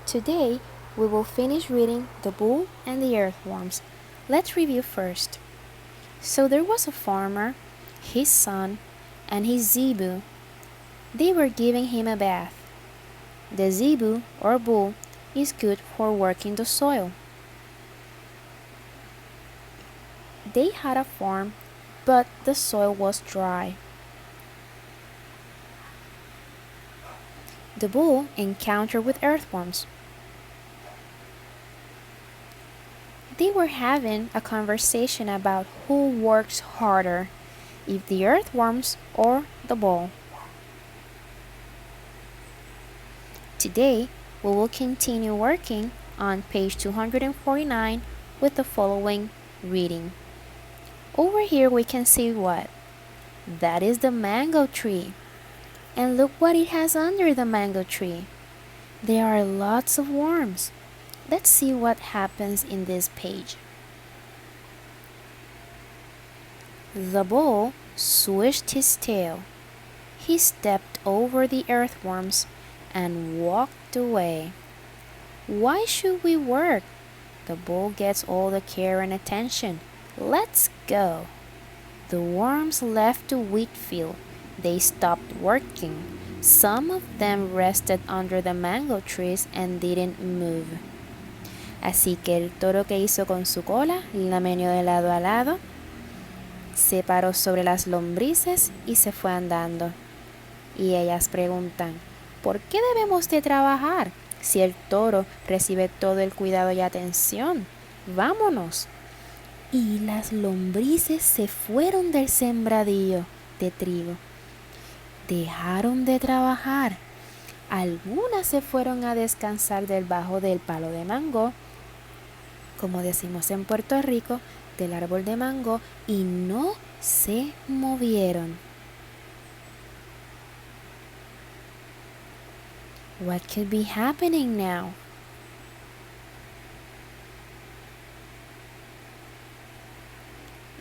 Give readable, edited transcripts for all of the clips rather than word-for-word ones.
Today, we will finish reading The Bull and the Earthworms. Let's review first. So there was a farmer, his son, and his zebu. They were giving him a bath. The zebu, or bull, is good for working the soil. They had a farm, but the soil was dry. The bull encountered with earthworms. They were having a conversation about who works harder, if the earthworms or the bull. Today, we will continue working on page 249 with the following reading. Over here we can see what? That is the mango tree. And look what it has under the mango tree. There are lots of worms. Let's see what happens in this page. The bull swished his tail. He stepped over the earthworms and walked away. Why should we work? The bull gets all the care and attention. Let's go. The worms left the wheat field. They stopped working. Some of them rested under the mango trees and didn't move. Así que el toro, que hizo con su cola, la meneó de lado a lado, se paró sobre las lombrices y se fue andando. Y ellas preguntan, ¿por qué debemos de trabajar si el toro recibe todo el cuidado y atención? ¡Vámonos! Y las lombrices se fueron del sembradío de trigo. Dejaron de trabajar. Algunas se fueron a descansar debajo del palo de mango, como decimos en Puerto Rico, del árbol de mango, y no se movieron. What could be happening now?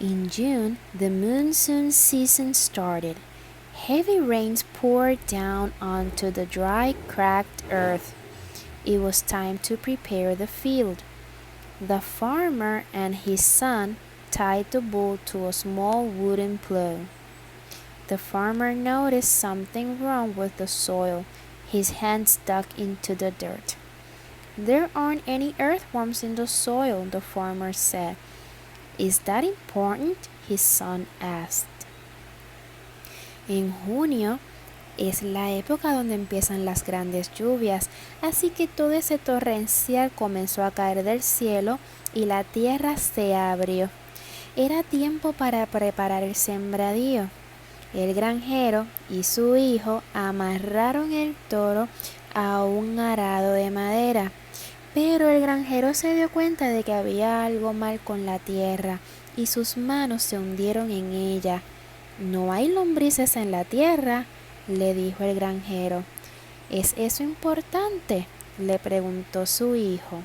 In June, the monsoon season started. Heavy rains poured down onto the dry, cracked earth. It was time to prepare the field. The farmer and his son tied the bull to a small wooden plow. The farmer noticed something wrong with the soil. His hand stuck into the dirt. There aren't any earthworms in the soil, the farmer said. Is that important? His son asked. En junio es la época donde empiezan las grandes lluvias, así que todo ese torrencial comenzó a caer del cielo y la tierra se abrió. Era tiempo para preparar el sembradío. El granjero y su hijo amarraron el toro a un arado de madera, pero el granjero se dio cuenta de que había algo mal con la tierra y sus manos se hundieron en ella. ¿No hay lombrices en la tierra?, le dijo el granjero. ¿Es eso importante?, le preguntó su hijo.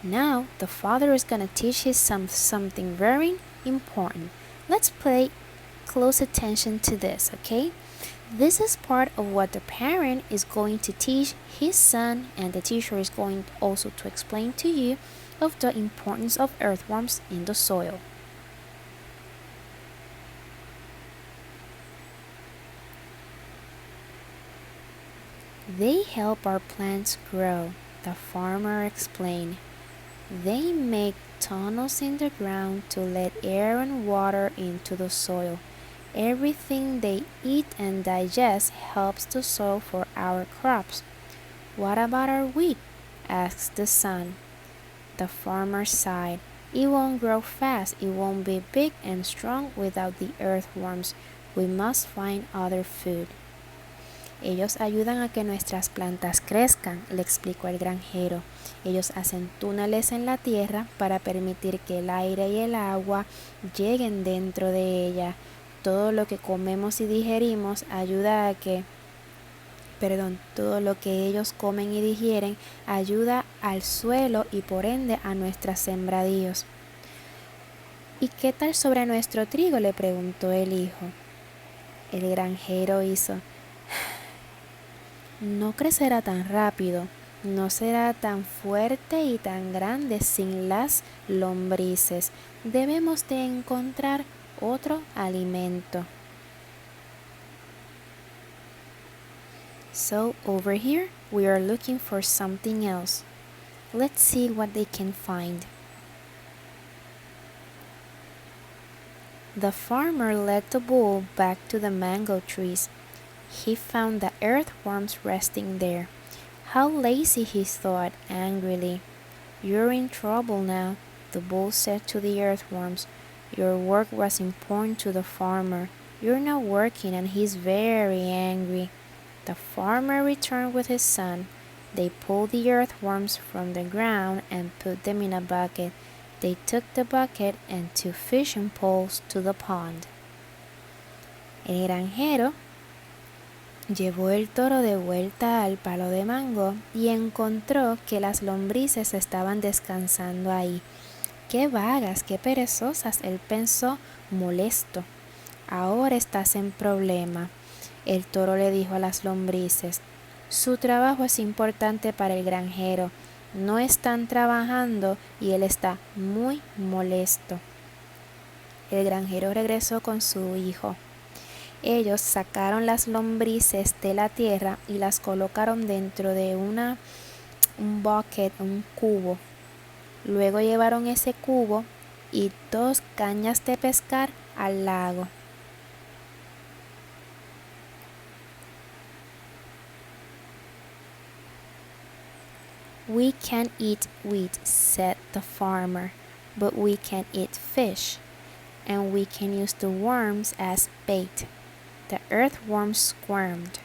Now the father is going to teach his son something very important. Let's pay close attention to this, okay? This is part of what the parent is going to teach his son, and the teacher is going also to explain to you of the importance of earthworms in the soil. They help our plants grow, the farmer explained. They make tunnels in the ground to let air and water into the soil. Everything they eat and digest helps the soil for our crops. What about our wheat? Asked the son. The farmer sighed. It won't grow fast. It won't be big and strong without the earthworms. We must find other food. Ellos ayudan a que nuestras plantas crezcan, le explicó el granjero. Ellos hacen túneles en la tierra para permitir que el aire y el agua lleguen dentro de ella. Todo lo que comemos y digerimos ayuda a que, todo lo que ellos comen y digieren ayuda al suelo y por ende a nuestros sembradíos. ¿Y qué tal sobre nuestro trigo?, le preguntó el hijo. El granjero hizo No crecerá tan rápido, no será tan fuerte y tan grande sin las lombrices. Debemos de encontrar otro alimento. So over here, we are looking for something else. Let's see what they can find. The farmer led the bull back to the mango trees. He found the earthworms resting there. How lazy, he thought angrily. You're in trouble now, the bull said to the earthworms. Your work was important to the farmer. You're not working and he's very angry. The farmer returned with his son. They pulled the earthworms from the ground and put them in a bucket. They took the bucket and 2 fishing poles to the pond. El granjero llevó el toro de vuelta al palo de mango y encontró que las lombrices estaban descansando ahí. ¡Qué vagas, qué perezosas!, él pensó molesto. Ahora estás en problema. El toro le dijo a las lombrices, su trabajo es importante para el granjero. No están trabajando y él está muy molesto. El granjero regresó con su hijo. Ellos sacaron las lombrices de la tierra y las colocaron dentro de un bucket, un cubo. Luego llevaron ese cubo y 2 cañas de pescar al lago. We can't eat wheat, said the farmer, but we can eat fish, and we can use the worms as bait. The earthworms squirmed.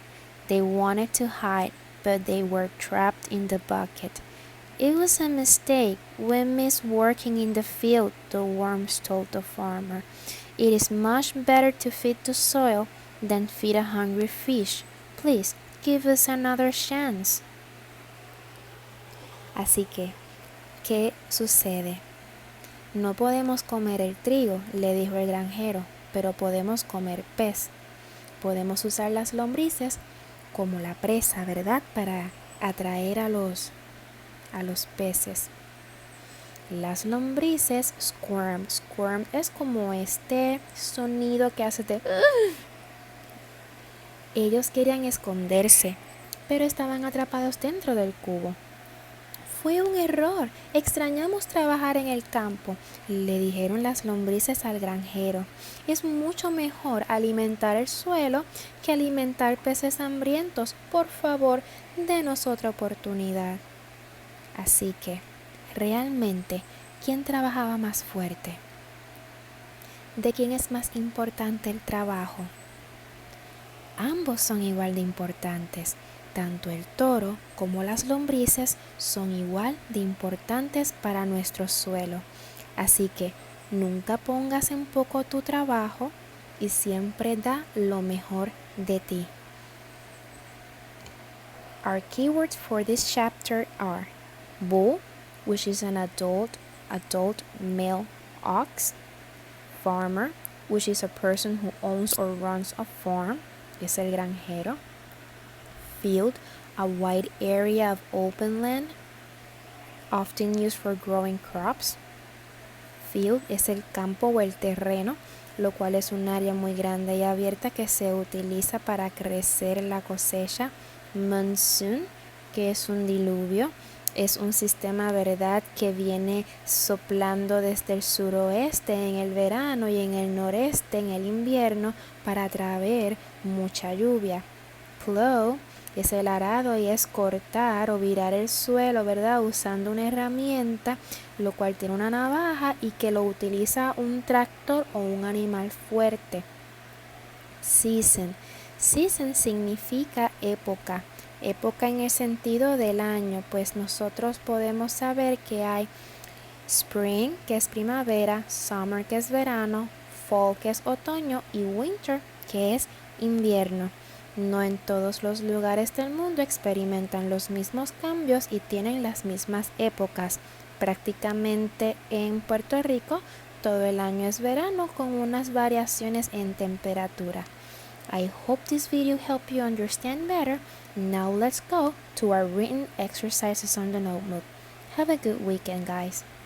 They wanted to hide, but they were trapped in the bucket. It was a mistake. We miss working in the field, the worms told the farmer. It is much better to feed the soil than feed a hungry fish. Please, give us another chance. Así que, ¿qué sucede? No podemos comer el trigo, le dijo el granjero, pero podemos comer pez. Podemos usar las lombrices como la presa, ¿verdad? Para atraer a los peces. Las lombrices squirm. Squirm es como este sonido que hace de... Ellos querían esconderse, pero estaban atrapados dentro del cubo. Fue un error. Extrañamos trabajar en el campo, le dijeron las lombrices al granjero. Es mucho mejor alimentar el suelo que alimentar peces hambrientos. Por favor, denos otra oportunidad. Así que, realmente, ¿quién trabajaba más fuerte? ¿De quién es más importante el trabajo? Ambos son igual de importantes. Tanto el toro como las lombrices son igual de importantes para nuestro suelo. Así que nunca pongas en poco tu trabajo y siempre da lo mejor de ti. Our keywords for this chapter are bull, which is an adult male ox. Farmer, which is a person who owns or runs a farm, es el granjero. Field, a wide area of open land, often used for growing crops. Field es el campo o el terreno, lo cual es un área muy grande y abierta que se utiliza para crecer la cosecha. Monsoon, que es un diluvio, es un sistema, ¿verdad?, que viene soplando desde el suroeste en el verano y en el noreste en el invierno para traer mucha lluvia. Plow es el arado y es cortar o virar el suelo, ¿verdad?, usando una herramienta, lo cual tiene una navaja y que lo utiliza un tractor o un animal fuerte. Season. Season significa época. Época en el sentido del año, pues nosotros podemos saber que hay spring, que es primavera, summer, que es verano, fall, que es otoño, y winter, que es invierno. No en todos los lugares del mundo experimentan los mismos cambios y tienen las mismas épocas. Prácticamente en Puerto Rico todo el año es verano con unas variaciones en temperatura. I hope this video helped you understand better. Now let's go to our written exercises on the notebook. Have a good weekend, guys.